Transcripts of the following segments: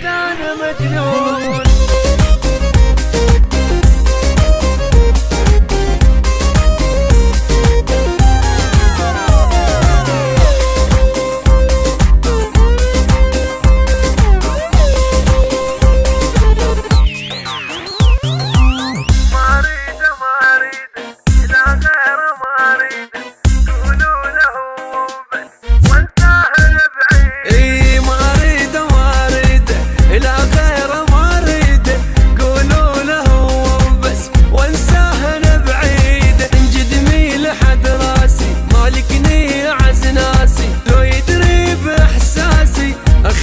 انا مجنون.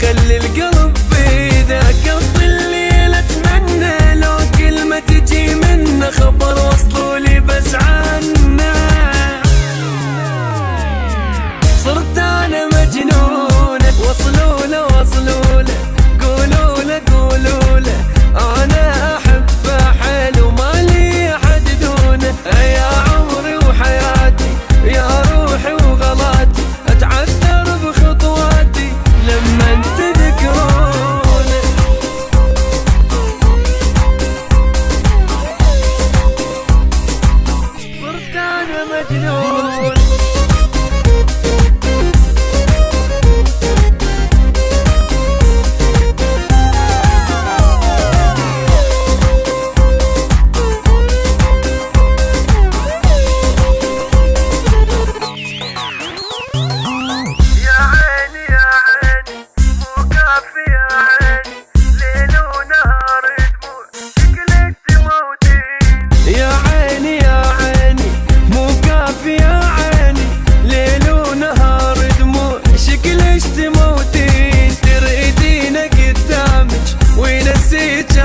خلي القلب بيده قضي الليل اتمنى لو كلمة تجي منه خبر وصلوا لي بس عنه. صرت انا مجنون وصلوا له قولوا له انا احبه حيل ومالي احد دونه. يا عمري وحياتي يا روحي وغلاتي اتعثر بخطواتي لما تذكرونه. صرت انا مجنون. تموتين تريدينك قدامك ونسيت